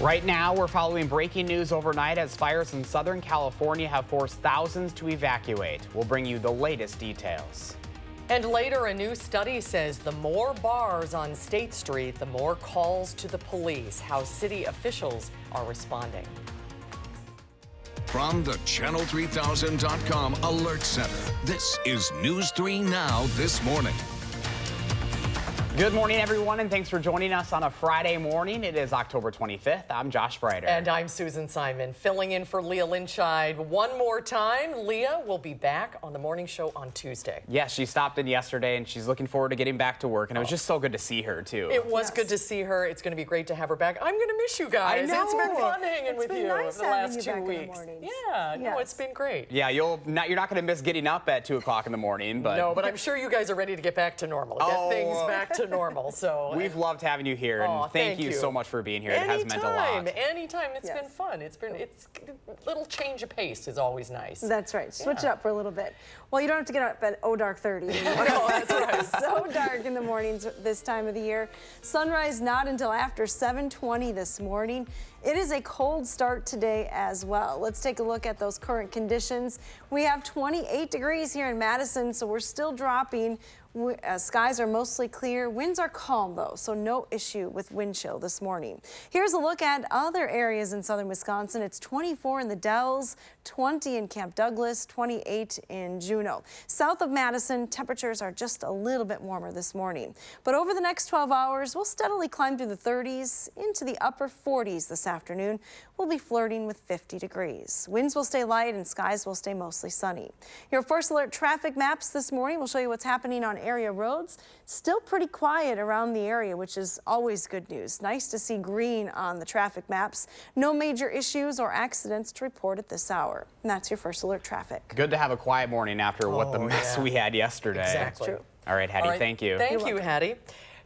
Right now, we're following breaking news overnight as fires in Southern California have forced thousands to evacuate. We'll bring you the latest details. And later, a new study says the more bars on State Street, the more calls to the police. How city officials are responding. From the Channel3000.com Alert Center, this is News 3 Now this morning. Good morning, everyone, and thanks for joining us on a Friday morning. It is October 25th. I'm Josh Brighter. And I'm Susan Simon, filling in for Leah Lynchide. One more time, Leah will be back on the morning show on Tuesday. Yes, she stopped in yesterday, and she's looking forward to getting back to work, and it was just so good to see her, too. It was good to see her. It's going to be great to have her back. I'm going to miss you guys. I know. It's been fun hanging with you nice the last 2 weeks. Yeah, Yes. no, it's been great. Yeah, you're not going to miss getting up at 2 o'clock in the morning, but... No, but I'm sure you guys are ready to get back to normal, get things back to normal, so... We've loved having you here, and thank you so much for being here. It has meant a lot. Anytime. It's been fun. It's a little change of pace is always nice. That's right. Switch it up for a little bit. Well, you don't have to get up at dark 30 anymore. No, that's right. It's so dark in the mornings this time of the year. Sunrise not until after 7:20 this morning. It is a cold start today as well. Let's take a look at those current conditions. We have 28 degrees here in Madison, so we're still dropping. Skies are mostly clear. Winds are calm, though, so no issue with wind chill this morning. Here's a look at other areas in southern Wisconsin. It's 24 in the Dells, 20 in Camp Douglas, 28 in Juneau. South of Madison, temperatures are just a little bit warmer this morning. But over the next 12 hours, we'll steadily climb through the 30s into the upper 40s this afternoon. We'll be flirting with 50 degrees. Winds will stay light and skies will stay mostly sunny. Your first alert traffic maps this morning will show you what's happening on area roads. Still pretty quiet around the area, which is always good news. Nice to see green on the traffic maps. No major issues or accidents to report at this hour. And that's your first alert traffic. Good to have a quiet morning after what the mess we had yesterday. Exactly. True. All right, Hattie, thank you. Thank you, Hattie.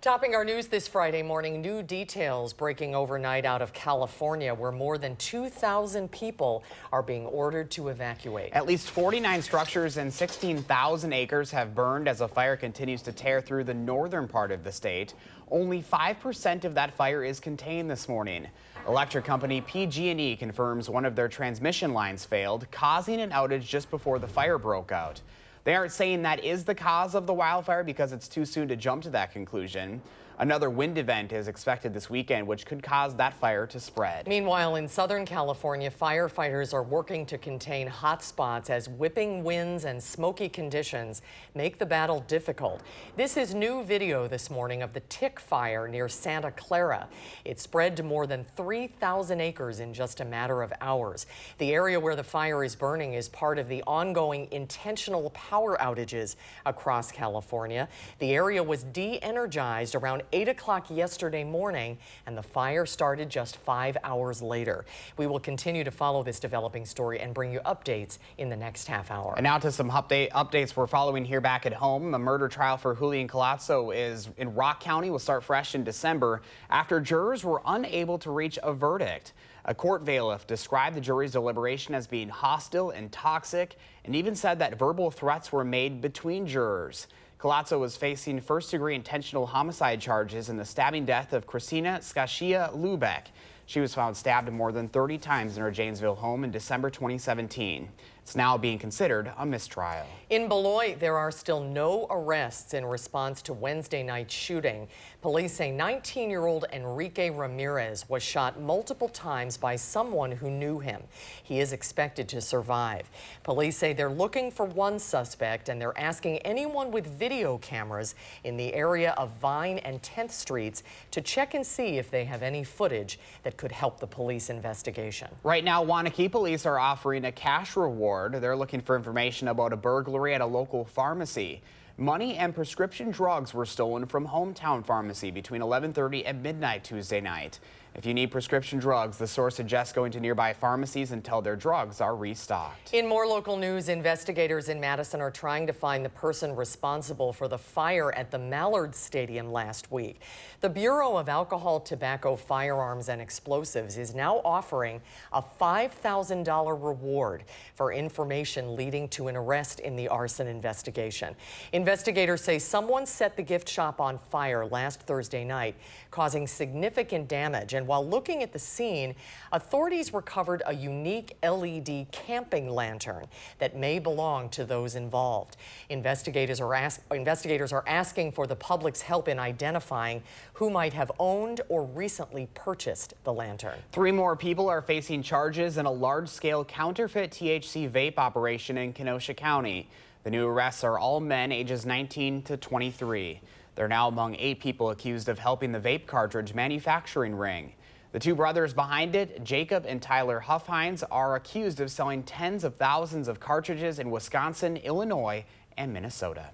Topping our news this Friday morning, new details breaking overnight out of California, where more than 2,000 people are being ordered to evacuate. At least 49 structures and 16,000 acres have burned as a fire continues to tear through the northern part of the state. Only 5% of that fire is contained this morning. Electric company PG&E confirms one of their transmission lines failed, causing an outage just before the fire broke out. They aren't saying that is the cause of the wildfire because it's too soon to jump to that conclusion. Another wind event is expected this weekend, which could cause that fire to spread. Meanwhile, in Southern California, firefighters are working to contain hot spots as whipping winds and smoky conditions make the battle difficult. This is new video this morning of the tick fire near Santa Clara. It spread to more than 3,000 acres in just a matter of hours. The area where the fire is burning is part of the ongoing intentional power outages across California. The area was de-energized around 8 o'clock yesterday morning, and the fire started just 5 hours later. We will continue to follow this developing story and bring you updates in the next half hour. And now to some updates we're following here back at home. The murder trial for Julian Colazzo is in Rock County will start fresh in December after jurors were unable to reach a verdict. A court bailiff described the jury's deliberation as being hostile and toxic and even said that verbal threats were made between jurors. Colazzo was facing first-degree intentional homicide charges in the stabbing death of Christina Lubeck. She was found stabbed more than 30 times in her Janesville home in December 2017. It's now being considered a mistrial. In Beloit, there are still no arrests in response to Wednesday night's shooting. Police say 19-year-old Enrique Ramirez was shot multiple times by someone who knew him. He is expected to survive. Police say they're looking for one suspect, and they're asking anyone with video cameras in the area of Vine and 10th Streets to check and see if they have any footage that could help the police investigation. Right now, Waunakee police are offering a cash reward. They're looking for information about a burglary at a local pharmacy. Money and prescription drugs were stolen from Hometowne Pharmacy between 11:30 and midnight Tuesday night. If you need prescription drugs, the source suggests going to nearby pharmacies until their drugs are restocked. In more local news, investigators in Madison are trying to find the person responsible for the fire at the Mallard Stadium last week. The Bureau of Alcohol, Tobacco, Firearms, and Explosives is now offering a $5,000 reward for information leading to an arrest in the arson investigation. Investigators say someone set the gift shop on fire last Thursday night, causing significant damage. And And while looking at the scene, authorities recovered a unique LED camping lantern that may belong to those involved. Investigators are asking for the public's help in identifying who might have owned or recently purchased the lantern. 3 more people are facing charges in a large-scale counterfeit THC vape operation in Kenosha County. The new arrests are all men ages 19 to 23. They're now among 8 people accused of helping the vape cartridge manufacturing ring. The 2 brothers behind it, Jacob and Tyler Huffhines, are accused of selling tens of thousands of cartridges in Wisconsin, Illinois, and Minnesota.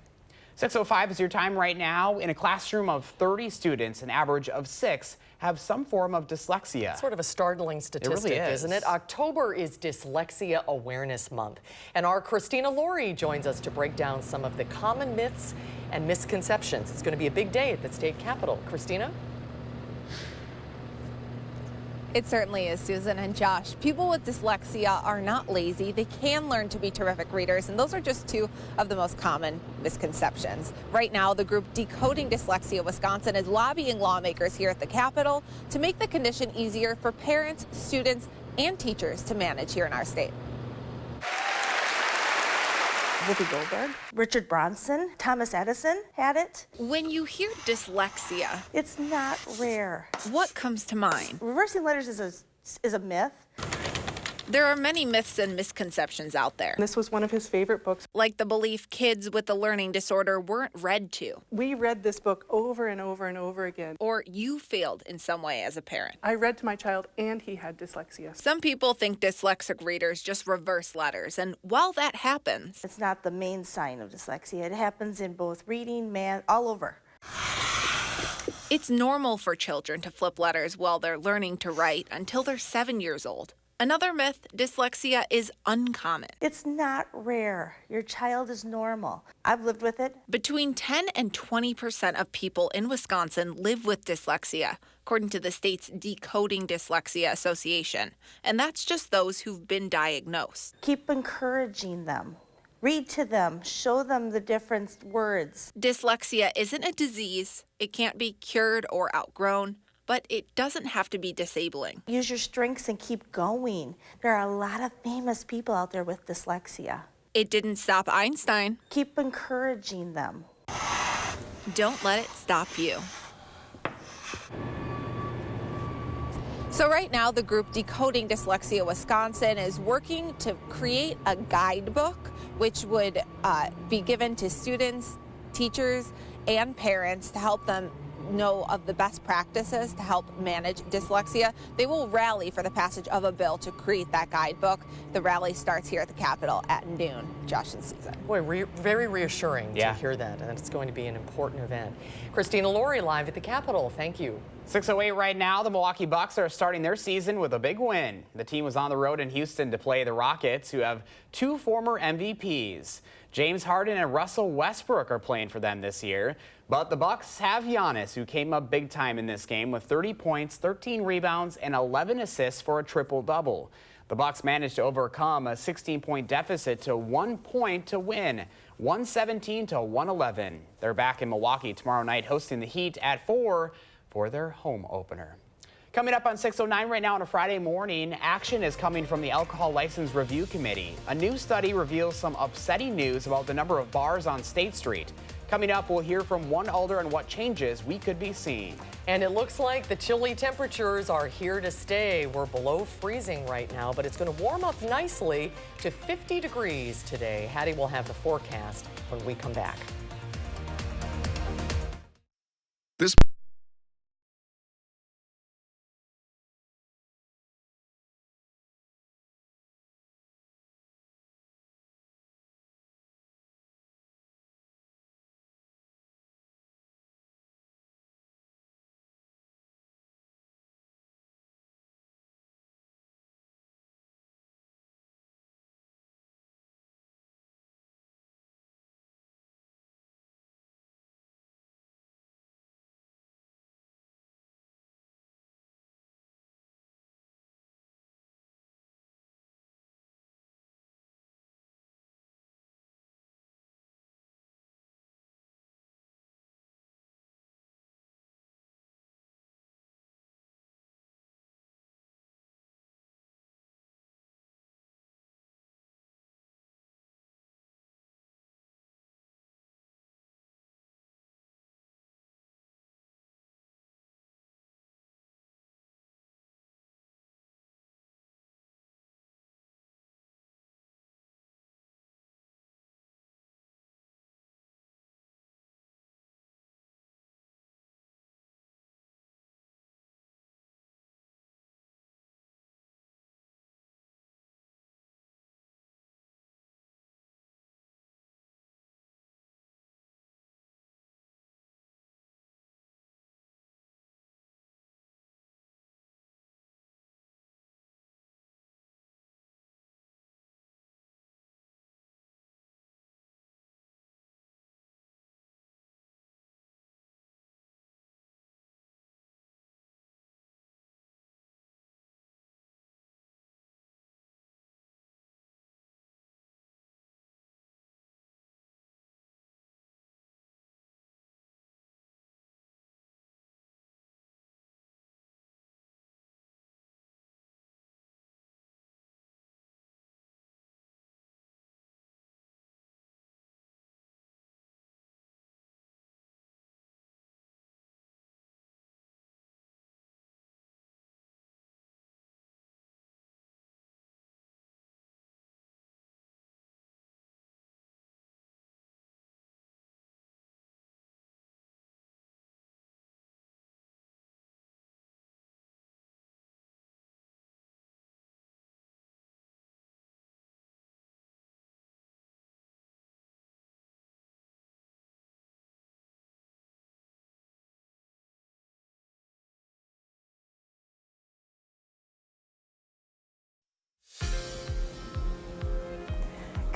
6:05 is your time right now. In a classroom of 30 students, an average of 6 have some form of dyslexia. Sort of a startling statistic, It really is. Isn't it? October is Dyslexia Awareness Month, and our Christina Laurie joins us to break down some of the common myths and misconceptions. It's going to be a big day at the state capitol. Christina? It certainly is, Susan and Josh. People with dyslexia are not lazy. They can learn to be terrific readers, and those are just 2 of the most common misconceptions. Right now, the group Decoding Dyslexia Wisconsin is lobbying lawmakers here at the Capitol to make the condition easier for parents, students, and teachers to manage here in our state. Whoopi Goldberg, Richard Bronson, Thomas Edison had it. When you hear dyslexia, It's not rare. what comes to mind? Reversing letters is a myth. There are many myths and misconceptions out there, This was one of his favorite books. like the belief kids with a learning disorder weren't read to, We read this book over and over and over again. or you failed in some way as a parent. I read to my child and he had dyslexia. Some people think dyslexic readers just reverse letters, and while that happens, It's not the main sign of dyslexia. It happens in both reading, math, all over. it's normal for children to flip letters while they're learning to write until they're 7 years old. Another myth, dyslexia is uncommon. It's not rare. Your child is normal. I've lived with it. Between 10 and 20% of people in Wisconsin live with dyslexia, according to the state's Decoding Dyslexia Association. And that's just those who've been diagnosed. Keep encouraging them. Read to them. Show them the different words. Dyslexia isn't a disease. It can't be cured or outgrown, but it doesn't have to be disabling. Use your strengths and keep going. There are a lot of famous people out there with dyslexia. It didn't stop Einstein. Keep encouraging them. Don't let it stop you. So right now, the group Decoding Dyslexia Wisconsin is working to create a guidebook, which would be given to students, teachers, and parents to help them know of the best practices to help manage dyslexia. They will rally for the passage of a bill to create that guidebook. The rally starts here at the Capitol at noon. Josh and Susan. Boy, very reassuring Yeah. to hear that, and it's going to be an important event. Christina Laurie live at the Capitol. Thank you. 6:08 right now. The Milwaukee Bucks are starting their season with a big win. The team was on the road in Houston to play the Rockets, who have 2 former MVPs. James Harden and Russell Westbrook are playing for them this year. But the Bucks have Giannis, who came up big time in this game with 30 points, 13 rebounds, and 11 assists for a triple-double. The Bucks managed to overcome a 16-point deficit to 1 point to win, 117 to 111. They're back in Milwaukee tomorrow night hosting the Heat at 4 for their home opener. Coming up on 6:09 right now on a Friday morning, action is coming from the Alcohol License Review Committee. A new study reveals some upsetting news about the number of bars on State Street. Coming up, we'll hear from one alder on what changes we could be seeing. And it looks like the chilly temperatures are here to stay. We're below freezing right now, but it's going to warm up nicely to 50 degrees today. Hattie will have the forecast when we come back. This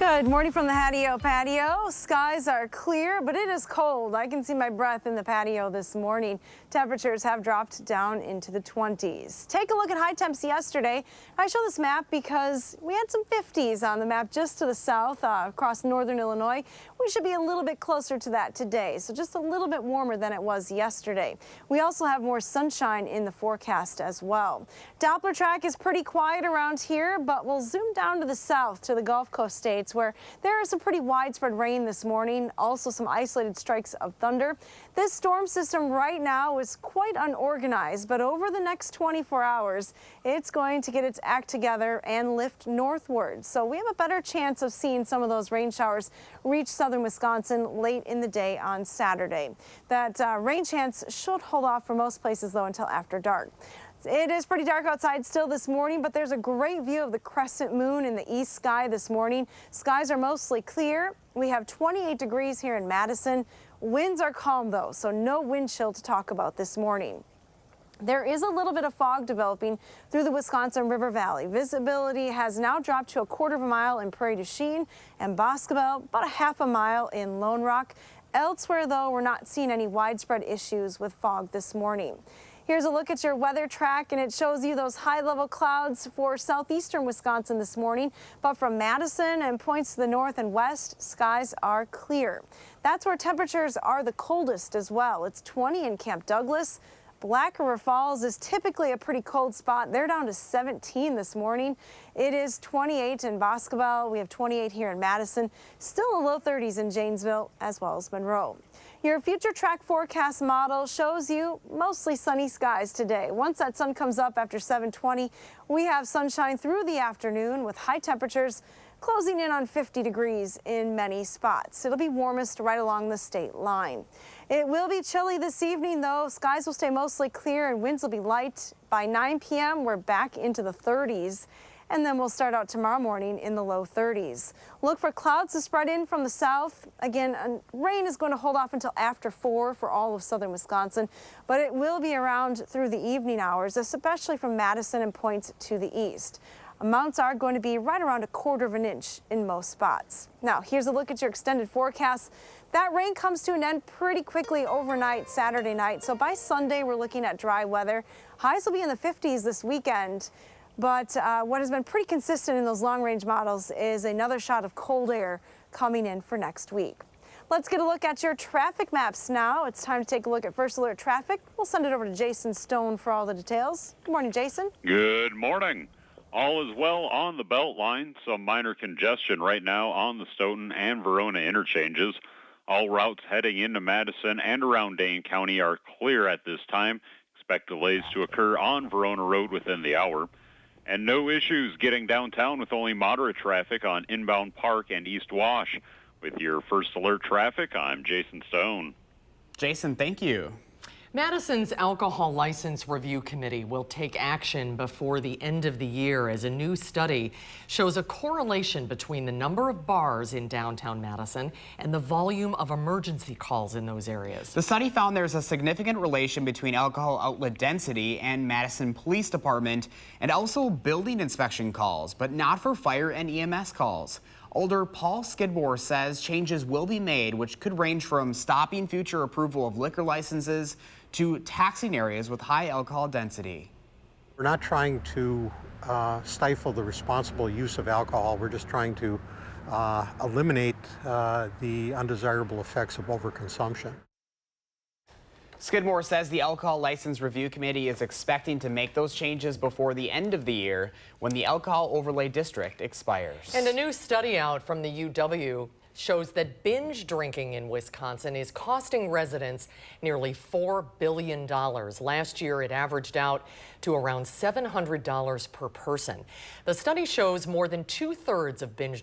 Good morning from the patio. Skies are clear, but it is cold. I can see my breath in the patio this morning. Temperatures have dropped down into the 20s. Take a look at high temps yesterday. I show this map because we had some 50s on the map just to the south across northern Illinois. We should be a little bit closer to that today, so just a little bit warmer than it was yesterday. We also have more sunshine in the forecast as well. Doppler track is pretty quiet around here, but we'll zoom down to the south to the Gulf Coast states where there is some pretty widespread rain this morning, also some isolated strikes of thunder. This storm system right now is quite unorganized, but over the next 24 hours, it's going to get its act together and lift northward. So we have a better chance of seeing some of those rain showers reach southern Wisconsin late in the day on Saturday. That rain chance should hold off for most places, though, until after dark. It is pretty dark outside still this morning, but there's a great view of the crescent moon in the east sky this morning. Skies are mostly clear. We have 28 degrees here in Madison. Winds are calm, though, so no wind chill to talk about this morning. There is a little bit of fog developing through the Wisconsin River Valley. Visibility has now dropped to a quarter of a mile in Prairie du Chien and Boscobel, about a half a mile in Lone Rock. Elsewhere, though, we're not seeing any widespread issues with fog this morning. Here's a look at your weather track, and it shows you those high-level clouds for southeastern Wisconsin this morning. But from Madison and points to the north and west, skies are clear. That's where temperatures are the coldest as well. It's 20 in Camp Douglas. Black River Falls is typically a pretty cold spot. They're down to 17 this morning. It is 28 in Boscobel. We have 28 here in Madison. Still a low 30s in Janesville as well as Monroe. Your future track forecast model shows you mostly sunny skies today. Once that sun comes up after 7:20, we have sunshine through the afternoon with high temperatures closing in on 50 degrees in many spots. It'll be warmest right along the state line. It will be chilly this evening, though. Skies will stay mostly clear and winds will be light. By 9 p.m., we're back into the 30s. And then we'll start out tomorrow morning in the low 30s. Look for clouds to spread in from the south. Again, rain is going to hold off until after 4 for all of southern Wisconsin, but it will be around through the evening hours, especially from Madison and points to the east. Amounts are going to be right around a quarter of an inch in most spots. Now, here's a look at your extended forecast. That rain comes to an end pretty quickly overnight Saturday night, so by Sunday we're looking at dry weather. Highs will be in the 50s this weekend. But what has been pretty consistent in those long-range models is another shot of cold air coming in for next week. Let's get a look at your traffic maps now. It's time to take a look at First Alert Traffic. We'll send it over to Jason Stone for all the details. Good morning, Jason. Good morning. All is well on the Beltline. Some minor congestion right now on the Stoughton and Verona interchanges. All routes heading into Madison and around Dane County are clear at this time. Expect delays to occur on Verona Road within the hour. And no issues getting downtown with only moderate traffic on inbound Park and East Wash. With your First Alert Traffic, I'm Jason Stone. Jason, thank you. Madison's Alcohol License Review Committee will take action before the end of the year as a new study shows a correlation between the number of bars in downtown Madison and the volume of emergency calls in those areas. The study found there's a significant relation between alcohol outlet density and Madison Police Department and also building inspection calls, but not for fire and EMS calls. Alder Paul Skidmore says changes will be made, which could range from stopping future approval of liquor licenses to taxing areas with high alcohol density. We're not trying to stifle the responsible use of alcohol. We're just trying to eliminate the undesirable effects of overconsumption. Skidmore says the Alcohol License Review Committee is expecting to make those changes before the end of the year when the Alcohol Overlay District expires. And a new study out from the UW shows that binge drinking in Wisconsin is costing residents nearly $4 billion. Last year, it averaged out to around $700 per person. The study shows more than 2/3 of binge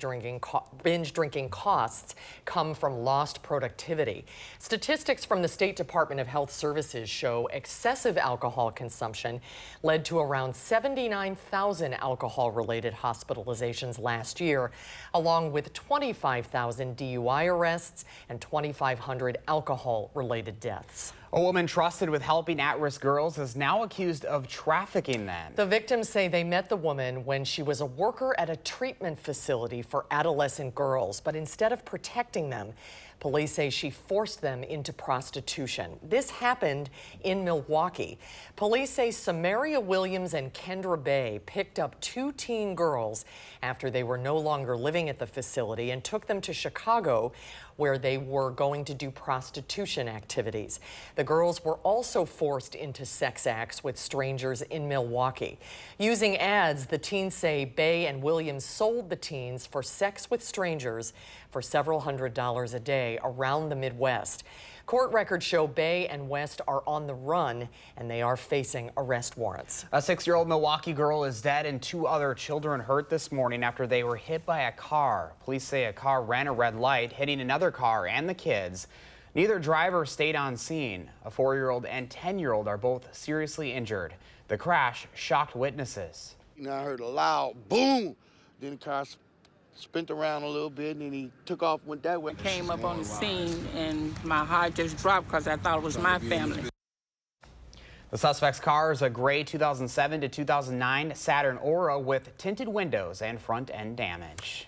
drinking costs come from lost productivity. Statistics from the State Department of Health Services show excessive alcohol consumption led to around 79,000 alcohol-related hospitalizations last year, along with 25,000 DUI arrests and 2,500 alcohol-related deaths. A woman trusted with helping at-risk girls is now accused of trafficking them. The victims say they met the woman when she was a worker at a treatment facility for adolescent girls, but instead of protecting them, police say she forced them into prostitution. This happened in Milwaukee. Police say Samaria Williams and Kendra Bay picked up 2 teen girls after they were no longer living at the facility and took them to Chicago, where they were going to do prostitution activities. The girls were also forced into sex acts with strangers in Milwaukee. Using ads, the teens say Bay and Williams sold the teens for sex with strangers for several $100s a day around the Midwest. Court records show Bay and West are on the run, and they are facing arrest warrants. A 6-year-old Milwaukee girl is dead and 2 other children hurt this morning after they were hit by a car. Police say a car ran a red light, hitting another car and the kids. Neither driver stayed on scene. A 4-year-old and 10-year-old are both seriously injured. The crash shocked witnesses. I heard a loud boom, then the car spent around a little bit, and then he took off, went that way. I came up on the scene, and my heart just dropped because I thought it was my family. The suspect's car is a gray 2007 to 2009 Saturn Aura with tinted windows and front end damage.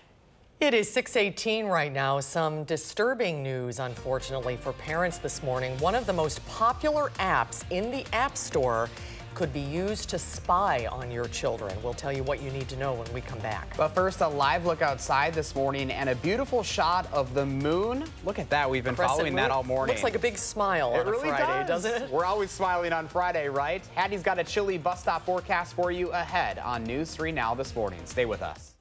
It is 6:18 right now. Some disturbing news, unfortunately, for parents this morning. One of the most popular apps in the App Store could be used to spy on your children. We'll tell you what you need to know when we come back. But first, a live look outside this morning and a beautiful shot of the moon. Look at that. We've been following that all morning. Looks like a big smile on a Friday, doesn't it? We're always smiling on Friday, right? Hattie's got a chilly bus stop forecast for you ahead on News 3 Now this morning. Stay with us.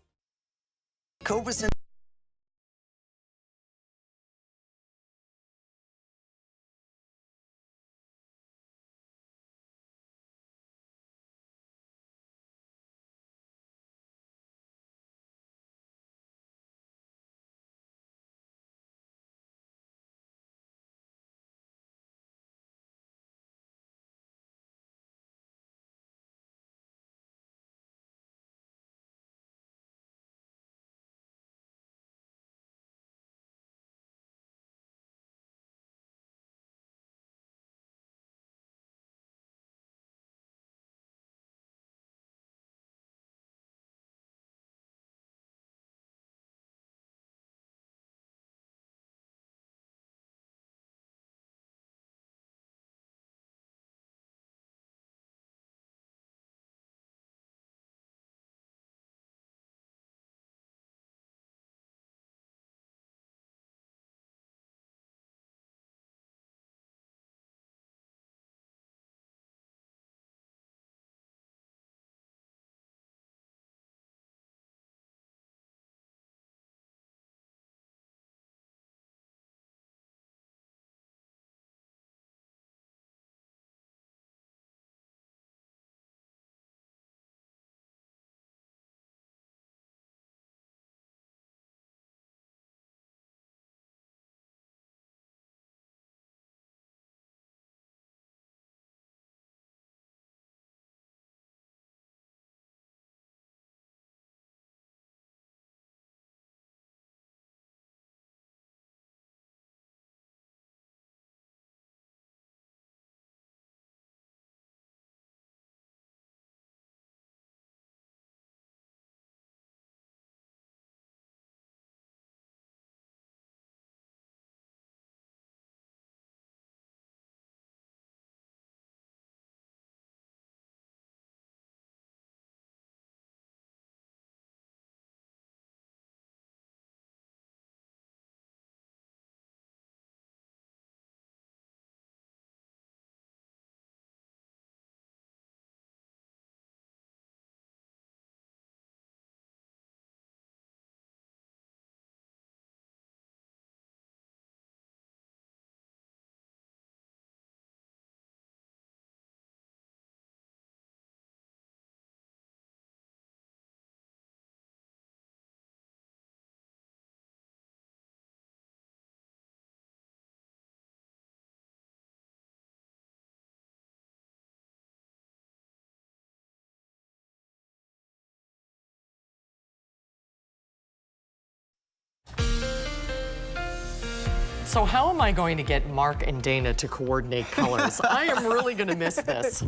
So how am I going to get Mark and Dana to coordinate colors? I am really going to miss this.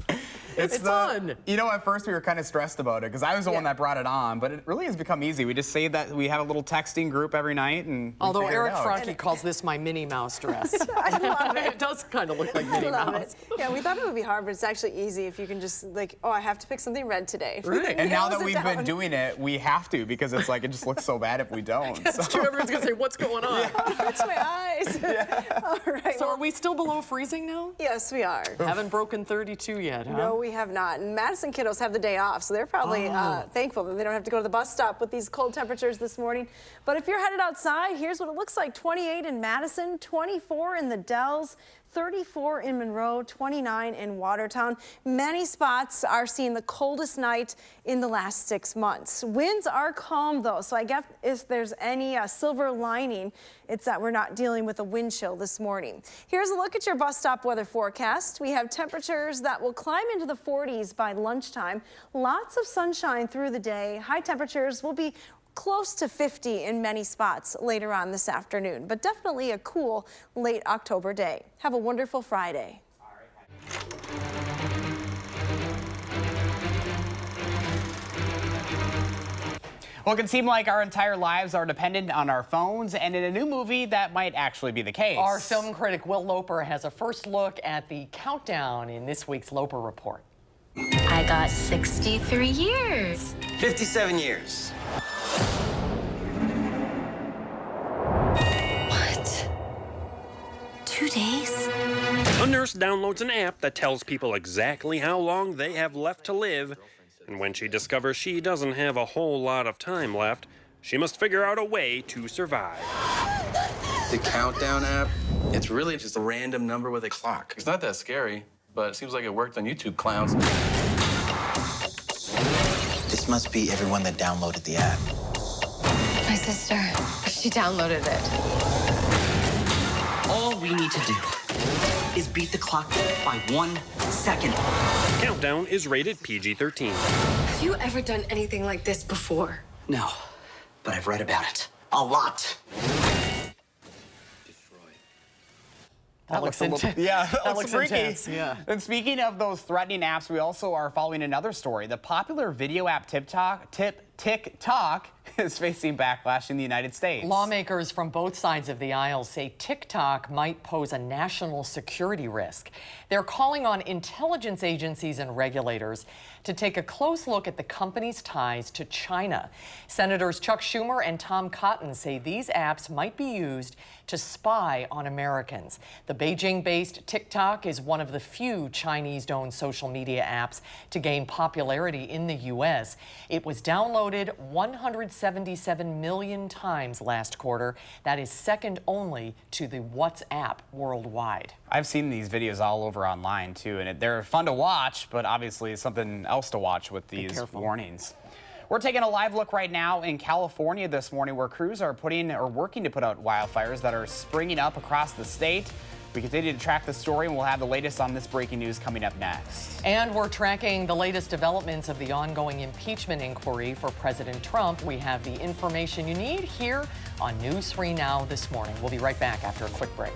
It's fun. You know, at first we were kind of stressed about it because I was the one that brought it on, but it really has become easy. We just say that we have a little texting group every night, and although Eric Franke calls this my Minnie Mouse dress. I love it. It does kind of look like Minnie Mouse. Yeah, we thought it would be hard, but it's actually easy if you can just like, oh, I have to pick something red today. Right. And now that we've been doing it, we have to because it's like it just looks so bad if we don't. That's true. Everyone's gonna say, "What's going on?" It's my eyes. All right. So are we still below freezing now? Yes, we are. Haven't broken 32 yet, huh? No, we have not. And Madison kiddos have the day off, so they're probably thankful that they don't have to go to the bus stop with these cold temperatures this morning. But if you're headed outside, here's what it looks like. 28 in Madison, 24 in the Dells, 34 in Monroe, 29 in Watertown. Many spots are seeing the coldest night in the last 6 months. Winds are calm though, so I guess if there's any silver lining, it's that we're not dealing with a wind chill this morning. Here's a look at your bus stop weather forecast. We have temperatures that will climb into the 40s by lunchtime. Lots of sunshine through the day. High temperatures will be close to 50 in many spots later on this afternoon, but definitely a cool late October day. Have a wonderful Friday. Well, it can seem like our entire lives are dependent on our phones, and in a new movie, that might actually be the case. Our film critic Will Loper has a first look at the countdown in this week's Loper Report. I got 63 years. 57 years. What? 2 days? A nurse downloads an app that tells people exactly how long they have left to live. And when she discovers she doesn't have a whole lot of time left, she must figure out a way to survive. The countdown app, it's really just a random number with a clock. It's not that scary, but it seems like it worked on YouTube clowns. This must be everyone that downloaded the app. My sister, she downloaded it. All we need to do is beat the clock by 1 second. Countdown is rated PG-13. Have you ever done anything like this before? No, but I've read about it. A lot. That looks intense. Yeah, that looks freaky. intense. Yeah. And speaking of those threatening apps, we also are following another story. The popular video app TikTok is facing backlash in the United States. Lawmakers from both sides of the aisle say TikTok might pose a national security risk. They're calling on intelligence agencies and regulators to take a close look at the company's ties to China. Senators Chuck Schumer and Tom Cotton say these apps might be used to spy on Americans. The Beijing-based TikTok is one of the few Chinese-owned social media apps to gain popularity in the U.S. It was downloaded 177 million times last quarter. That is second only to the WhatsApp worldwide. I've seen these videos all over online too, and they're fun to watch, but obviously something else to watch with these warnings. We're taking a live look right now in California this morning, where crews are working to put out wildfires that are springing up across the state. We continue to track the story, and we'll have the latest on this breaking news coming up next. And we're tracking the latest developments of the ongoing impeachment inquiry for President Trump. We have the information you need here on News 3 Now this morning. We'll be right back after a quick break.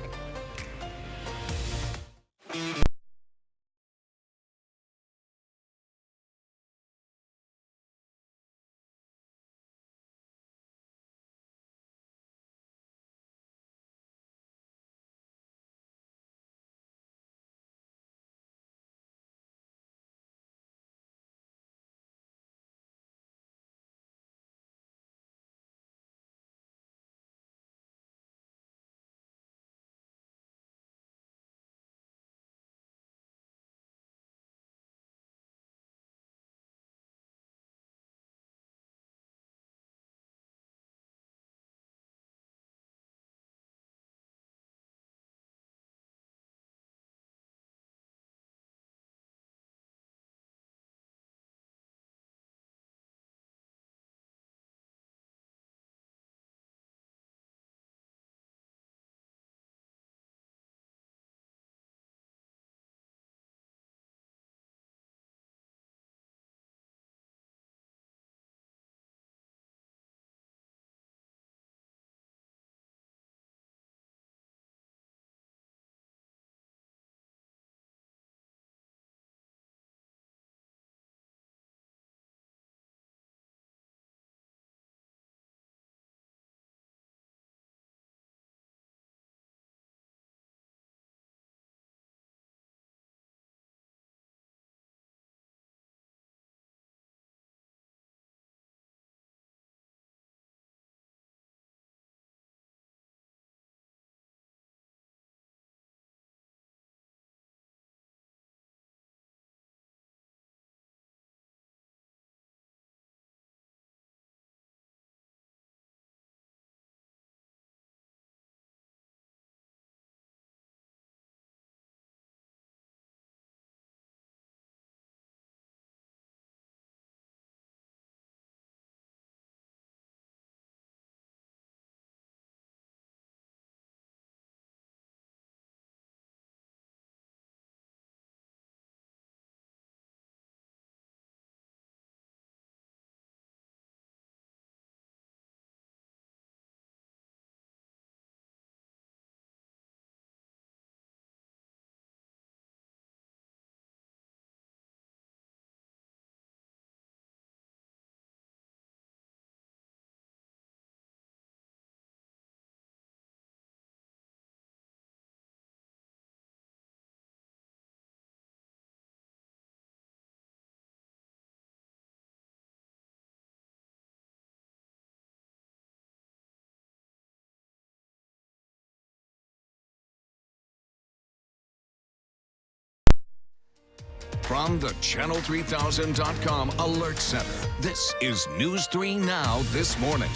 From the Channel3000.com Alert Center, this is News 3 Now this morning.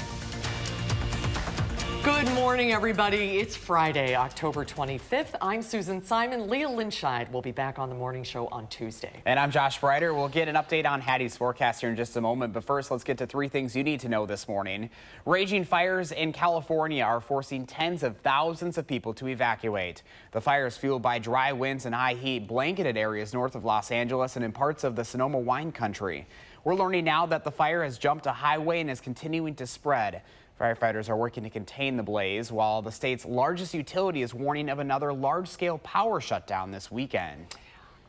Good morning, everybody. It's Friday, October 25th. I'm Susan Simon. Leah Lynchide will be back on the morning show on Tuesday. And I'm Josh Breiter. We'll get an update on Hattie's forecast here in just a moment. But first, let's get to 3 things you need to know this morning. Raging fires in California are forcing tens of thousands of people to evacuate. The fires, fueled by dry winds and high heat, blanketed areas north of Los Angeles and in parts of the Sonoma wine country. We're learning now that the fire has jumped a highway and is continuing to spread. Firefighters are working to contain the blaze, while the state's largest utility is warning of another large-scale power shutdown this weekend.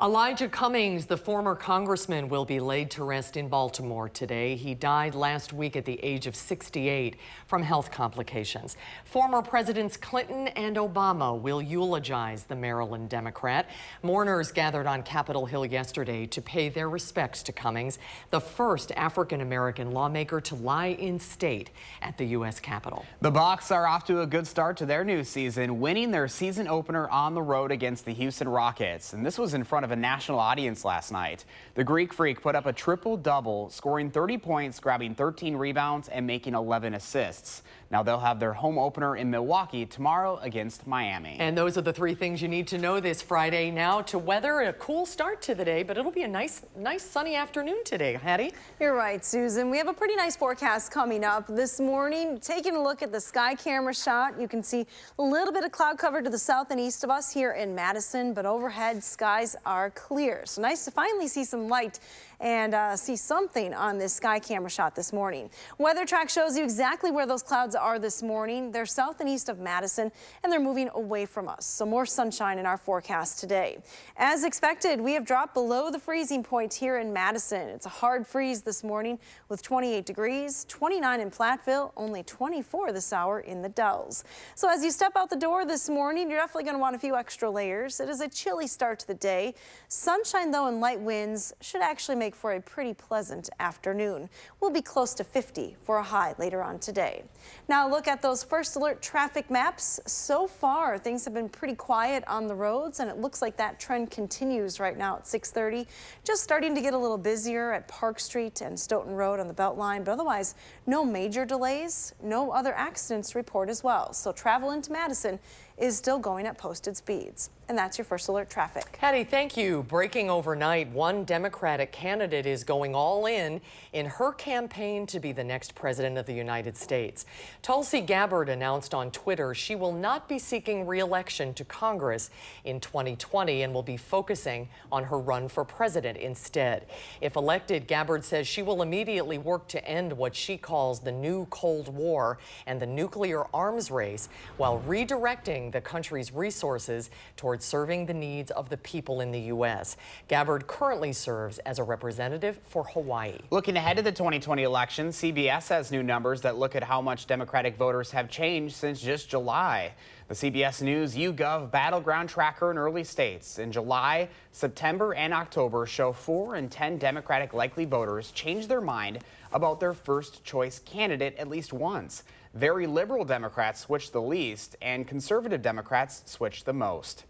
Elijah Cummings, the former congressman, will be laid to rest in Baltimore today. He died last week at the age of 68 from health complications. Former Presidents Clinton and Obama will eulogize the Maryland Democrat. Mourners gathered on Capitol Hill yesterday to pay their respects to Cummings, the first African-American lawmaker to lie in state at the U.S. Capitol. The Bucs are off to a good start to their new season, winning their season opener on the road against the Houston Rockets. And this was in front of a national audience last night. The Greek Freak put up a triple-double, scoring 30 points, grabbing 13 rebounds, and making 11 assists. Now they'll have their home opener in Milwaukee tomorrow against Miami. And those are the 3 things you need to know this Friday. Now to weather, a cool start to the day, but it'll be a nice sunny afternoon today. Hattie? You're right, Susan. We have a pretty nice forecast coming up this morning. Taking a look at the sky camera shot, you can see a little bit of cloud cover to the south and east of us here in Madison, but overhead skies are clear. So nice to finally see some light and see something on this sky camera shot this morning. Weather track shows you exactly where those clouds are this morning. They're south and east of Madison, and they're moving away from us. So more sunshine in our forecast today. As expected, we have dropped below the freezing point here in Madison. It's a hard freeze this morning with 28 degrees, 29 in Platteville, only 24 this hour in the Dells. So as you step out the door this morning, you're definitely going to want a few extra layers. It is a chilly start to the day. Sunshine, though, and light winds should actually make for a pretty pleasant afternoon. We'll be close to 50 for a high later on today. Now look at those first alert traffic maps. So far, things have been pretty quiet on the roads, and it looks like that trend continues right now at 6:30. Just starting to get a little busier at Park Street and Stoughton Road on the Beltline, but otherwise no major delays, no other accidents to report as well. So travel into Madison is still going at posted speeds. And that's your first alert traffic. Hattie, thank you. Breaking overnight, one Democratic candidate is going all in her campaign to be the next president of the United States. Tulsi Gabbard announced on Twitter she will not be seeking re-election to Congress in 2020 and will be focusing on her run for president instead. If elected, Gabbard says she will immediately work to end what she calls the new Cold War and the nuclear arms race, while redirecting the country's resources towards serving the needs of the people in the U.S. Gabbard currently serves as a representative for Hawaii. Looking ahead to the 2020 election, CBS has new numbers that look at how much Democratic voters have changed since just July. The CBS News YouGov Battleground Tracker in early states in July, September, and October show 4 in 10 Democratic likely voters changed their mind about their first choice candidate at least once. Very liberal Democrats switched the least, and conservative Democrats switched the most.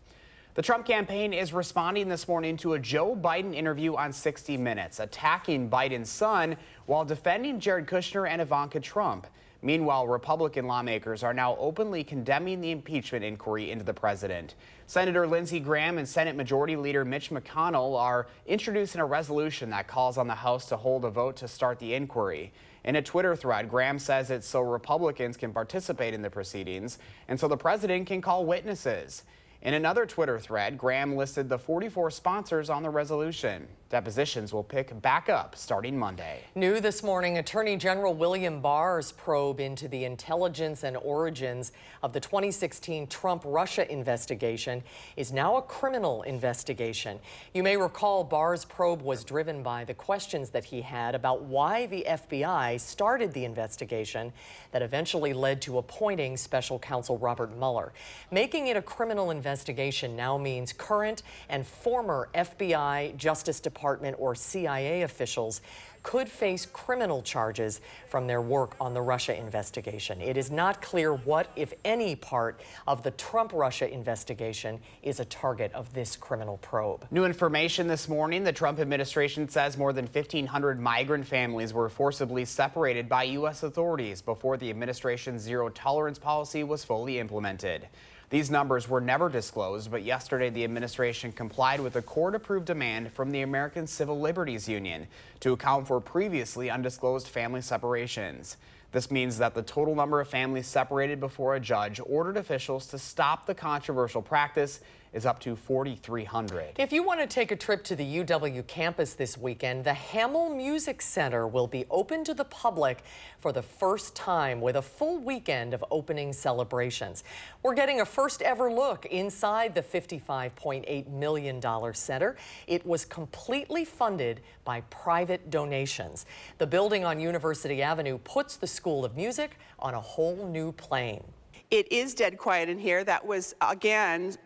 The Trump campaign is responding this morning to a Joe Biden interview on 60 Minutes, attacking Biden's son while defending Jared Kushner and Ivanka Trump. Meanwhile, Republican lawmakers are now openly condemning the impeachment inquiry into the president. Senator Lindsey Graham and Senate Majority Leader Mitch McConnell are introducing a resolution that calls on the House to hold a vote to start the inquiry. In a Twitter thread, Graham says it's so Republicans can participate in the proceedings and so the president can call witnesses. In another Twitter thread, Graham listed the 44 sponsors on the resolution. Depositions will pick back up starting Monday. New this morning, Attorney General William Barr's probe into the intelligence and origins of the 2016 Trump-Russia investigation is now a criminal investigation. You may recall Barr's probe was driven by the questions that he had about why the FBI started the investigation that eventually led to appointing Special Counsel Robert Mueller. Making it a criminal investigation now means current and former FBI, Justice Department Department or CIA officials could face criminal charges from their work on the Russia investigation. It is not clear what, if any, part of the Trump-Russia investigation is a target of this criminal probe. New information this morning. The Trump administration says more than 1,500 migrant families were forcibly separated by U.S. authorities before the administration's zero-tolerance policy was fully implemented. These numbers were never disclosed, but yesterday the administration complied with a court-approved demand from the American Civil Liberties Union to account for previously undisclosed family separations. This means that the total number of families separated before a judge ordered officials to stop the controversial practice is up to 4,300. If you want to take a trip to the UW campus this weekend, the Hamel Music Center will be open to the public for the first time with a full weekend of opening celebrations. We're getting a first ever look inside the $55.8 million center. It was completely funded by private donations. The building on University Avenue puts the School of Music on a whole new plane. It is dead quiet in here. That was, again,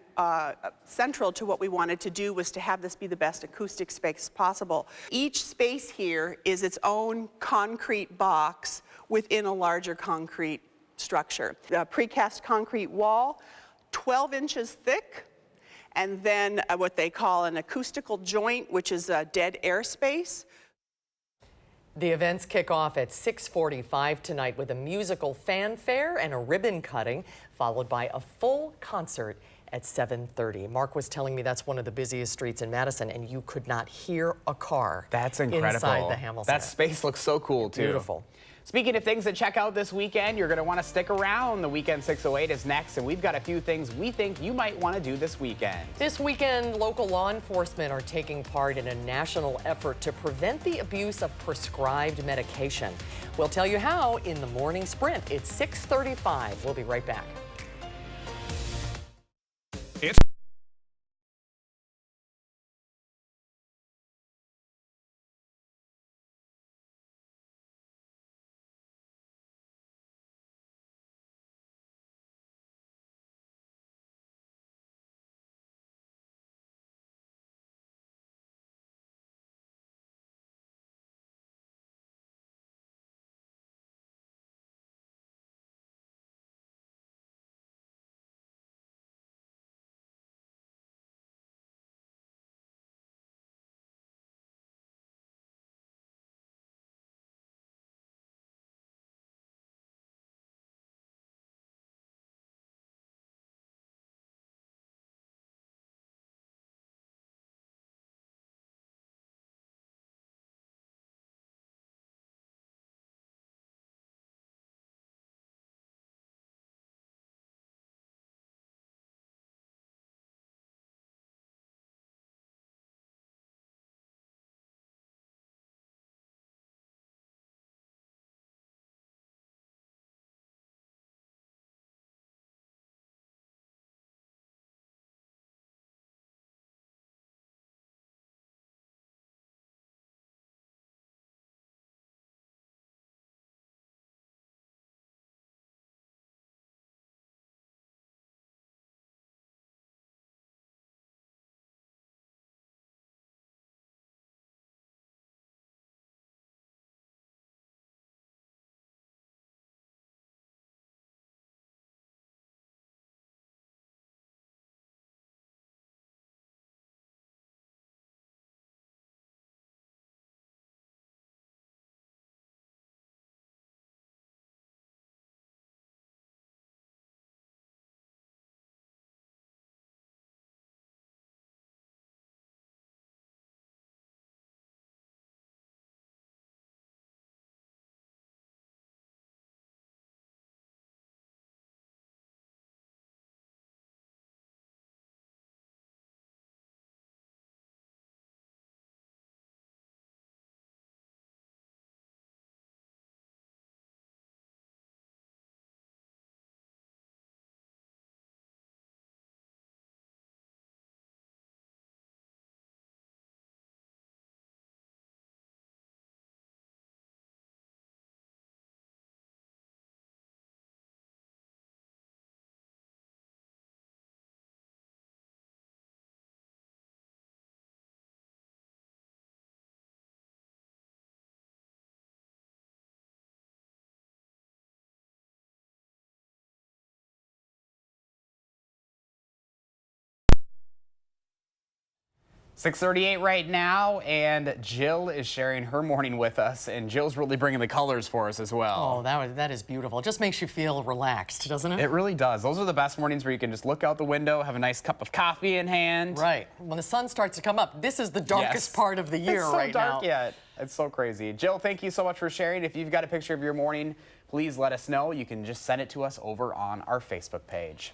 central to what we wanted to do, was to have this be the best acoustic space possible. Each space here is its own concrete box within a larger concrete structure. The precast concrete wall, 12 inches thick, and then what they call an acoustical joint, which is a dead air space. The events kick off at 6:45 tonight with a musical fanfare and a ribbon cutting, followed by a full concert at 7:30. Mark was telling me that's one of the busiest streets in Madison, and you could not hear a car. That's incredible. Inside the Hamel Center. That space looks so cool, too. Beautiful. Speaking of things to check out this weekend, you're going to want to stick around. The Weekend 608 is next, and we've got a few things we think you might want to do this weekend. This weekend, local law enforcement are taking part in a national effort to prevent the abuse of prescribed medication. We'll tell you how in the morning sprint. It's 6:35. We'll be right back. It's 6:38 right now, and Jill is sharing her morning with us, and Jill's really bringing the colors for us as well. Oh, that is beautiful. It just makes you feel relaxed, doesn't it? It really does. Those are the best mornings where you can just look out the window, have a nice cup of coffee in hand. Right. When the sun starts to come up, this is the darkest part of the year right now. It's so dark yet. It's so crazy. Jill, thank you so much for sharing. If you've got a picture of your morning, please let us know. You can just send it to us over on our Facebook page.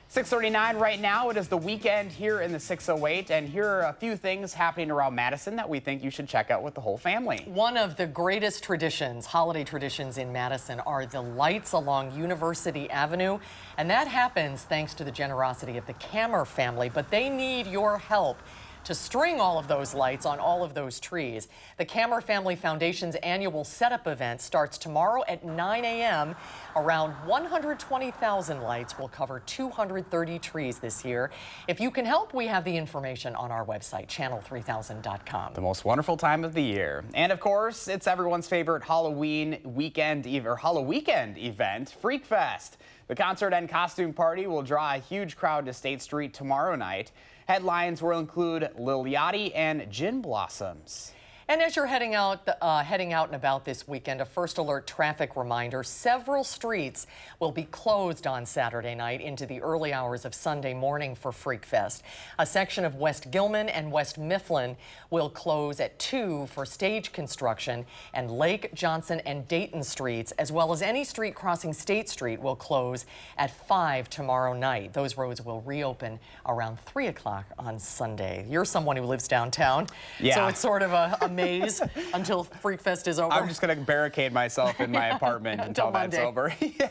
6:39 right now. It is the weekend here in the 608, and here are a few things happening around Madison that we think you should check out with the whole family. One of the greatest traditions, holiday traditions in Madison, are the lights along University Avenue, and that happens thanks to the generosity of the Kammer family, but they need your help to string all of those lights on all of those trees. The Kammer Family Foundation's annual setup event starts tomorrow at 9 a.m. Around 120,000 lights will cover 230 trees this year. If you can help, we have the information on our website, channel3000.com. The most wonderful time of the year. And of course, it's everyone's favorite Halloween weekend event, Freak Fest. The concert and costume party will draw a huge crowd to State Street tomorrow night. Headlines will include Lil Yachty and Gin Blossoms. And as you're heading out and about this weekend, a first alert traffic reminder: several streets will be closed on Saturday night into the early hours of Sunday morning for Freak Fest. A section of West Gilman and West Mifflin will close at 2 for stage construction, and Lake, Johnson, and Dayton streets, as well as any street crossing State Street, will close at 5 tomorrow night. Those roads will reopen around 3 o'clock on Sunday. You're someone who lives downtown, yeah. So it's sort of a maze until Freak Fest is over. I'm just going to barricade myself in my apartment until that's over. Yeah.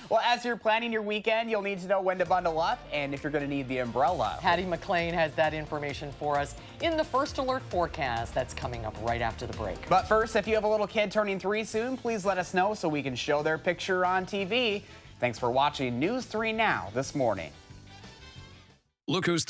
Well, as you're planning your weekend, you'll need to know when to bundle up and if you're going to need the umbrella. Hattie McLean has that information for us in the first alert forecast that's coming up right after the break. But first, if you have a little kid turning 3 soon, please let us know so we can show their picture on TV. Thanks for watching News 3 Now this morning. Look who's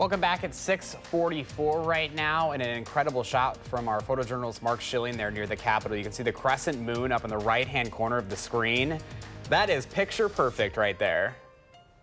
Welcome back at 6:44 right now, and an incredible shot from our photojournalist Mark Schilling there near the Capitol. You can see the crescent moon up in the right-hand corner of the screen. That is picture perfect right there.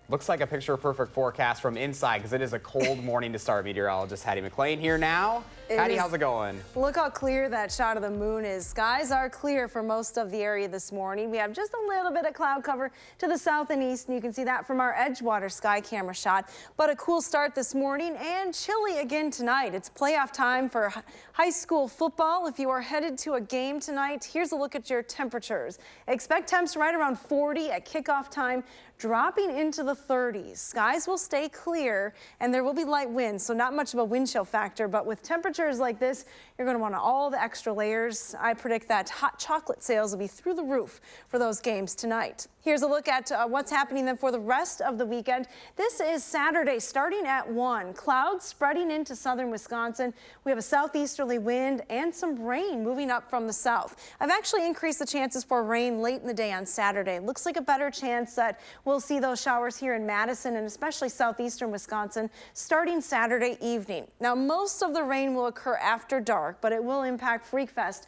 Looks like a picture perfect forecast from inside because it is a cold morning to start. Meteorologist Hattie McLean here now. Hattie, how's it going? Look how clear that shot of the moon is. Skies are clear for most of the area this morning. We have just a little bit of cloud cover to the south and east, and you can see that from our Edgewater sky camera shot. But a cool start this morning and chilly again tonight. It's playoff time for high school football. If you are headed to a game tonight, here's a look at your temperatures. Expect temps right around 40 at kickoff time, dropping into the 30s. Skies will stay clear and there will be light winds, so not much of a wind chill factor, but with temperatures like this, you're going to want all the extra layers. I predict that hot chocolate sales will be through the roof for those games tonight. Here's a look at what's happening then for the rest of the weekend. This is Saturday starting at 1. Clouds spreading into southern Wisconsin. We have a southeasterly wind and some rain moving up from the south. I've actually increased the chances for rain late in the day on Saturday. Looks like a better chance that we'll see those showers here in Madison and especially southeastern Wisconsin starting Saturday evening. Now, most of the rain will occur after dark, but it will impact Freak Fest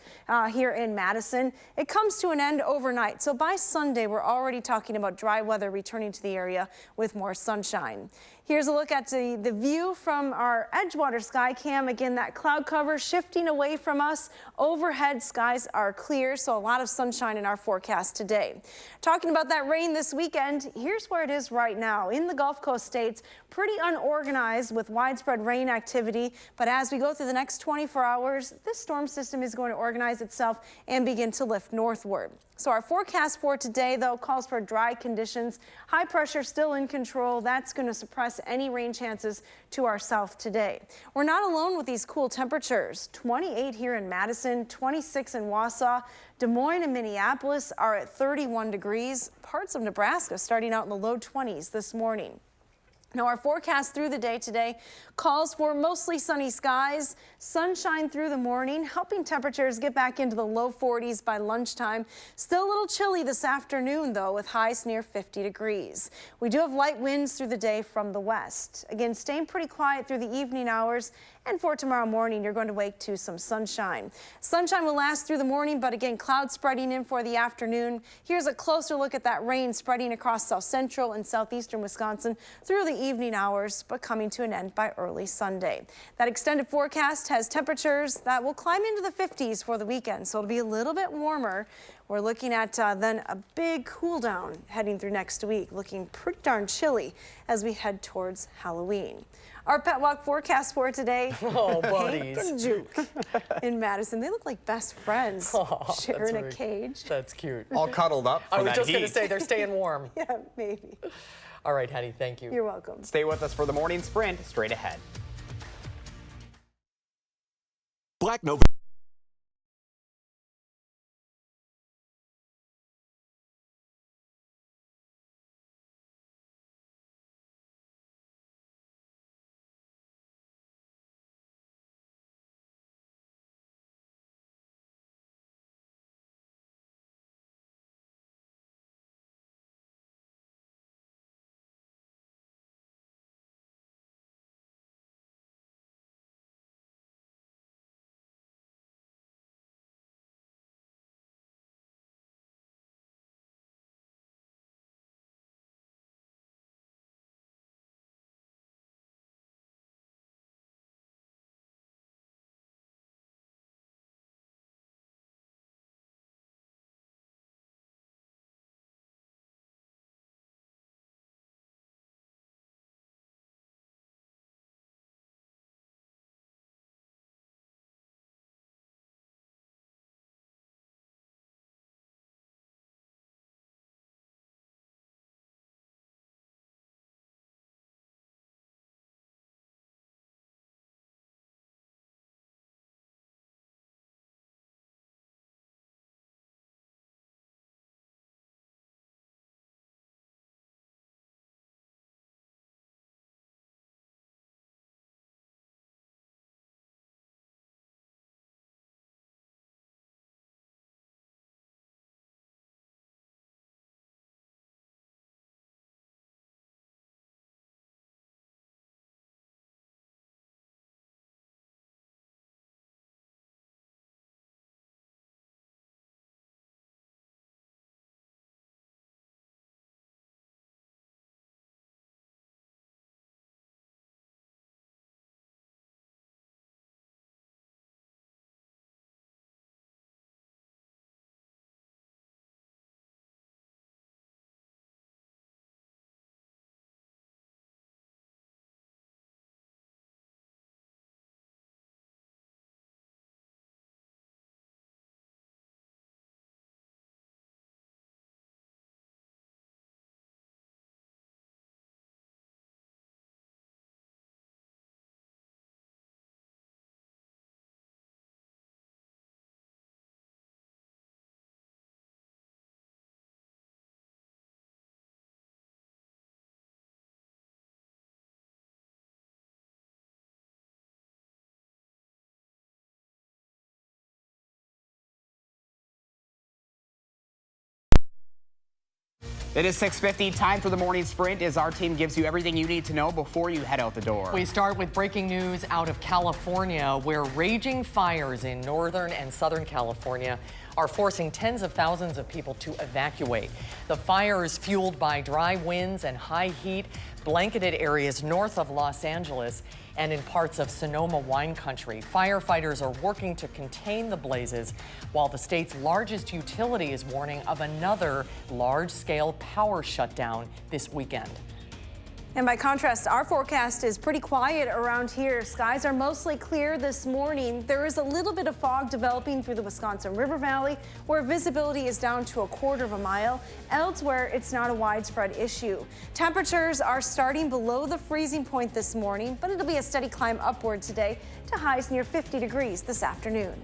here in Madison. It comes to an end overnight, so by Sunday we're already talking about dry weather returning to the area with more sunshine. Here's a look at the view from our Edgewater sky cam. Again, that cloud cover shifting away from us. Overhead skies are clear, so a lot of sunshine in our forecast today. Talking about that rain this weekend, here's where it is right now. In the Gulf Coast states, pretty unorganized with widespread rain activity, but as we go through the next 24 hours, this storm system is going to organize itself and begin to lift northward. So our forecast for today, though, calls for dry conditions. High pressure still in control. That's going to suppress any rain chances to our south today. We're not alone with these cool temperatures. 28 here in Madison, 26 in Wausau. Des Moines and Minneapolis are at 31 degrees. Parts of Nebraska starting out in the low 20s this morning. Now, our forecast through the day today calls for mostly sunny skies, sunshine through the morning, helping temperatures get back into the low 40s by lunchtime. Still a little chilly this afternoon, though, with highs near 50 degrees. We do have light winds through the day from the west. Again, staying pretty quiet through the evening hours. And for tomorrow morning, you're going to wake to some sunshine. Sunshine will last through the morning, but again, clouds spreading in for the afternoon. Here's a closer look at that rain spreading across south central and southeastern Wisconsin through the evening hours, but coming to an end by early Sunday. That extended forecast has temperatures that will climb into the 50s for the weekend, so it'll be a little bit warmer. We're looking at then a big cool down heading through next week, looking pretty darn chilly as we head towards Halloween. Our pet walk forecast for today, oh, Hank and Juke in Madison. They look like best friends, sharing a cage. That's cute. All cuddled up for I was that just going to heat. say they're staying warm. Yeah, maybe. All right, Hattie, thank you. You're welcome. Stay with us for the morning sprint straight ahead. Black November. It is 6:50. Time for the morning sprint as our team gives you everything you need to know before you head out the door. We start with breaking news out of California, where raging fires in northern and southern California are forcing tens of thousands of people to evacuate. The fires, fueled by dry winds and high heat, blanketed areas north of Los Angeles and in parts of Sonoma wine country. Firefighters are working to contain the blazes, while the state's largest utility is warning of another large-scale power shutdown this weekend. And by contrast, our forecast is pretty quiet around here. Skies are mostly clear this morning. There is a little bit of fog developing through the Wisconsin River Valley, where visibility is down to 1/4 of a mile. Elsewhere, it's not a widespread issue. Temperatures are starting below the freezing point this morning, but it'll be a steady climb upward today to highs near 50 degrees this afternoon.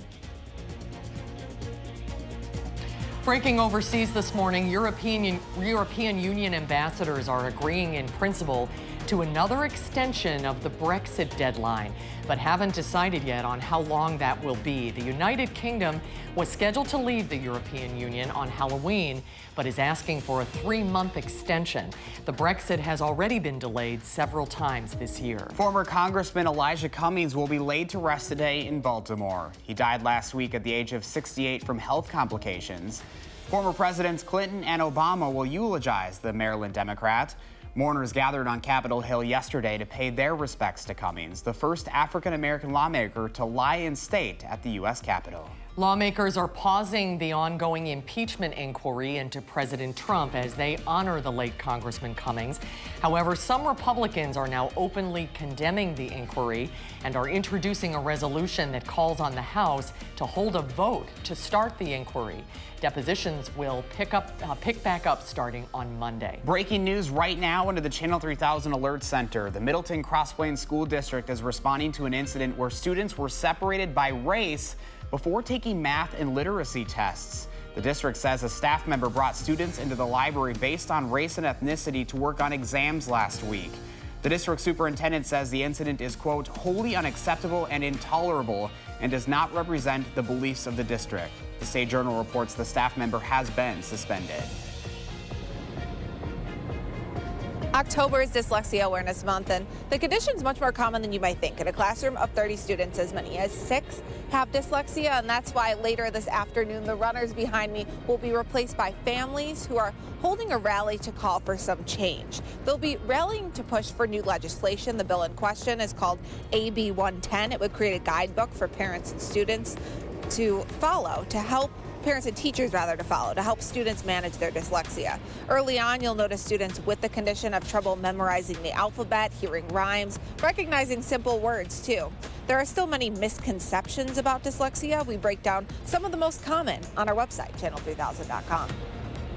Breaking overseas this morning, European Union ambassadors are agreeing in principle to another extension of the Brexit deadline, but haven't decided yet on how long that will be. The United Kingdom was scheduled to leave the European Union on Halloween, but is asking for a 3-month extension. The Brexit has already been delayed several times this year. Former Congressman Elijah Cummings will be laid to rest today in Baltimore. He died last week at the age of 68 from health complications. Former Presidents Clinton and Obama will eulogize the Maryland Democrat. Mourners gathered on Capitol Hill yesterday to pay their respects to Cummings, the first African-American lawmaker to lie in state at the U.S. Capitol. Lawmakers are pausing the ongoing impeachment inquiry into President Trump as they honor the late Congressman Cummings. However, some Republicans are now openly condemning the inquiry and are introducing a resolution that calls on the House to hold a vote to start the inquiry. Depositions will pick back up starting on Monday. Breaking news right now into the Channel 3000 Alert Center. The Middleton Cross Plains School District is responding to an incident where students were separated by race before taking math and literacy tests. The district says a staff member brought students into the library based on race and ethnicity to work on exams last week. The district superintendent says the incident is, quote, wholly unacceptable and intolerable and does not represent the beliefs of the district. The State Journal reports the staff member has been suspended. October is Dyslexia Awareness Month, and the condition is much more common than you might think. In a classroom of 30 students, as many as 6 have dyslexia, and that's why later this afternoon, the runners behind me will be replaced by families who are holding a rally to call for some change. They'll be rallying to push for new legislation. The bill in question is called AB 110. It would create a guidebook for parents and students to follow, to help parents and teachers to follow, to help students manage their dyslexia. Early on, you'll notice students with the condition have trouble memorizing the alphabet, hearing rhymes, recognizing simple words too. There are still many misconceptions about dyslexia. We break down some of the most common on our website, channel3000.com.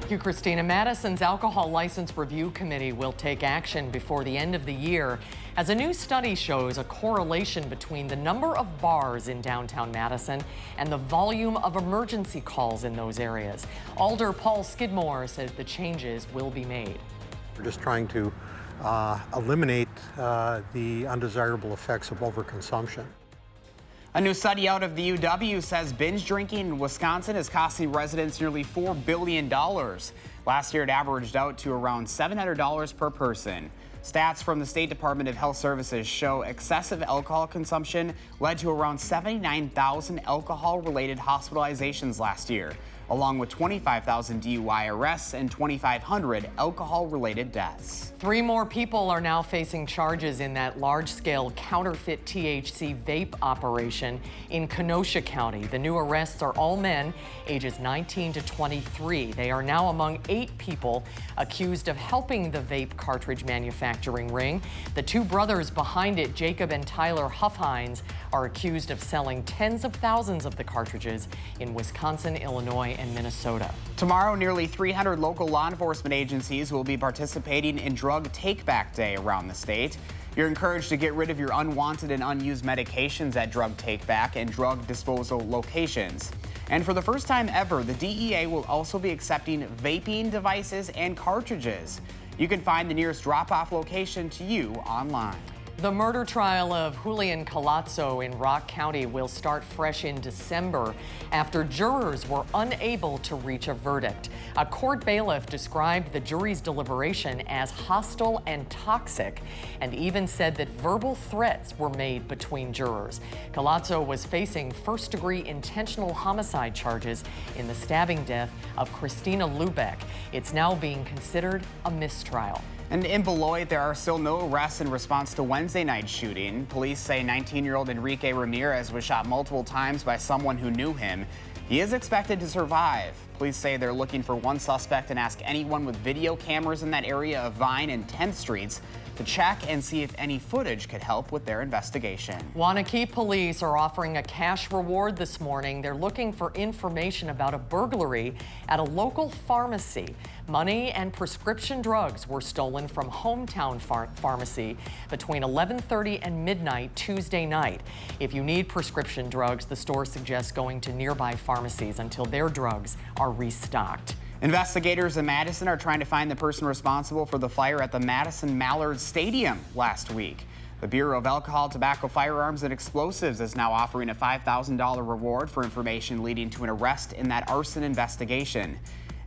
Thank you, Christina. Madison's Alcohol License Review Committee will take action before the end of the year as a new study shows a correlation between the number of bars in downtown Madison and the volume of emergency calls in those areas. Alder Paul Skidmore says the changes will be made. We're just trying to eliminate the undesirable effects of overconsumption. A new study out of the UW says binge drinking in Wisconsin is costing residents nearly $4 billion. Last year, it averaged out to around $700 per person. Stats from the State Department of Health Services show excessive alcohol consumption led to around 79,000 alcohol-related hospitalizations last year, along with 25,000 DUI arrests and 2,500 alcohol-related deaths. 3 more people are now facing charges in that large-scale counterfeit THC vape operation in Kenosha County. The new arrests are all men, ages 19 to 23. They are now among 8 people accused of helping the vape cartridge manufacturing ring. The 2 brothers behind it, Jacob and Tyler Huffhines, are accused of selling tens of thousands of the cartridges in Wisconsin, Illinois, and Minnesota. Tomorrow, nearly 300 local law enforcement agencies will be participating in Drug Take-Back Day around the state. You're encouraged to get rid of your unwanted and unused medications at Drug Take-Back and drug disposal locations. And for the first time ever, the DEA will also be accepting vaping devices and cartridges. You can find the nearest drop-off location to you online. The murder trial of Julian Colazzo in Rock County will start fresh in December after jurors were unable to reach a verdict. A court bailiff described the jury's deliberation as hostile and toxic, and even said that verbal threats were made between jurors. Colazzo was facing first-degree intentional homicide charges in the stabbing death of Christina Lubeck. It's now being considered a mistrial. And in Beloit, there are still no arrests in response to Wednesday night's shooting. Police say 19-year-old Enrique Ramirez was shot multiple times by someone who knew him. He is expected to survive. Police say they're looking for one suspect and ask anyone with video cameras in that area of Vine and 10th Streets to check and see if any footage could help with their investigation. Waunakee police are offering a cash reward this morning. They're looking for information about a burglary at a local pharmacy. Money and prescription drugs were stolen from Hometowne Pharmacy between 11:30 and midnight Tuesday night. If you need prescription drugs, the store suggests going to nearby pharmacies until their drugs are restocked. Investigators in Madison are trying to find the person responsible for the fire at the Madison Mallard Stadium last week. The Bureau of Alcohol, Tobacco, Firearms, and Explosives is now offering a $5,000 reward for information leading to an arrest in that arson investigation.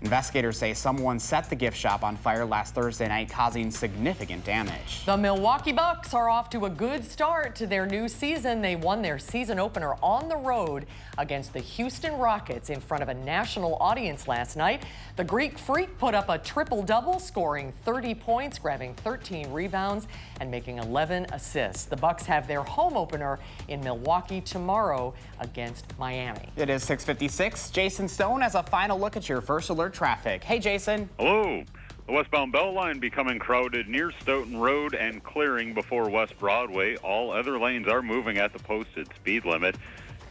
Investigators say someone set the gift shop on fire last Thursday night, causing significant damage. The Milwaukee Bucks are off to a good start to their new season. They won their season opener on the road against the Houston Rockets in front of a national audience last night. The Greek Freak put up a triple-double, scoring 30 points, grabbing 13 rebounds, and making 11 assists. The Bucks have their home opener in Milwaukee tomorrow against Miami. It is 6:56. Jason Stone has a final look at your first alert traffic. Hey, Jason. Hello. The westbound Belt Line becoming crowded near Stoughton Road and clearing before West Broadway. All other lanes are moving at the posted speed limit.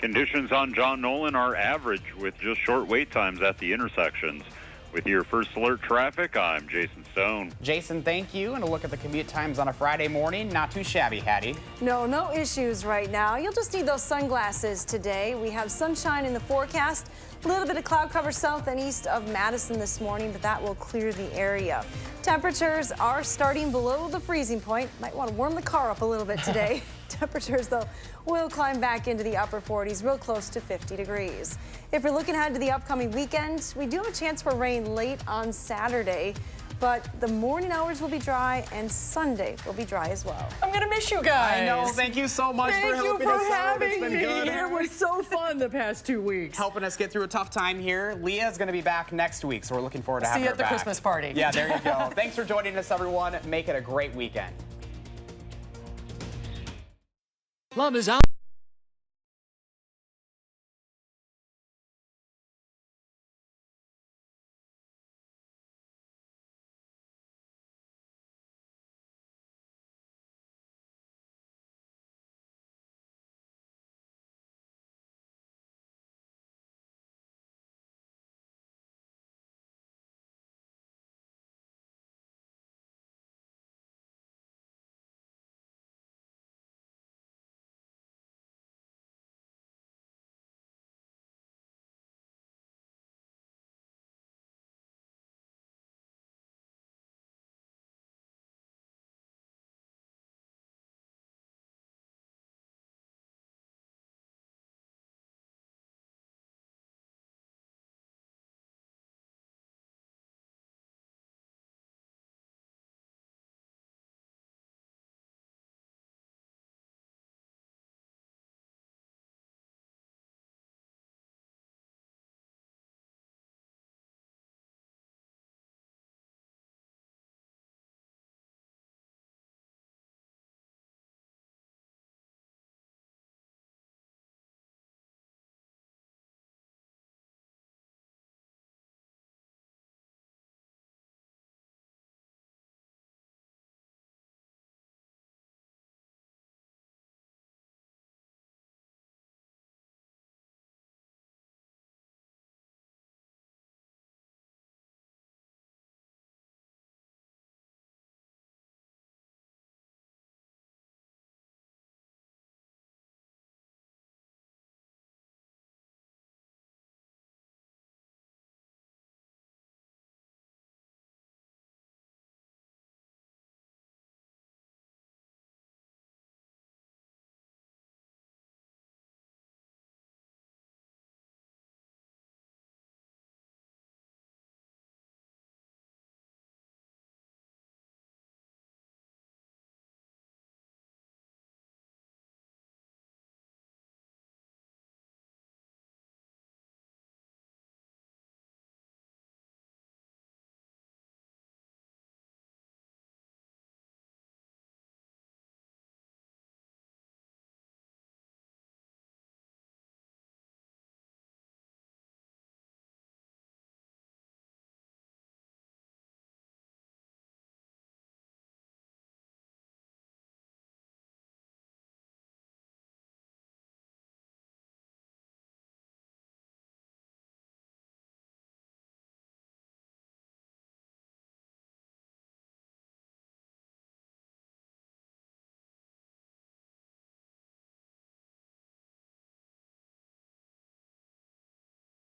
Conditions on John Nolan are average with just short wait times at the intersections. With your first alert traffic, I'm Jason Stone. Jason, thank you. And a look at the commute times on a Friday morning. Not too shabby, Hattie. No issues right now. You'll just need those sunglasses today. We have sunshine in the forecast. A little bit of cloud cover south and east of Madison this morning, but that will clear the area. Temperatures are starting below the freezing point. Might want to warm the car up a little bit today. Temperatures, though, will climb back into the upper 40s, real close to 50 degrees. If you're looking ahead to the upcoming weekend, we do have a chance for rain late on Saturday, but the morning hours will be dry and Sunday will be dry as well. I'm gonna miss you guys. I know. Thank you so much for helping us out. It's been good. It was so fun the past 2 weeks. Helping us get through a tough time here. Leah is going to be back next week, so we're looking forward to having her back. See you at the Christmas party. Yeah, there you go. Thanks for joining us, everyone. Make it a great weekend. Love is out.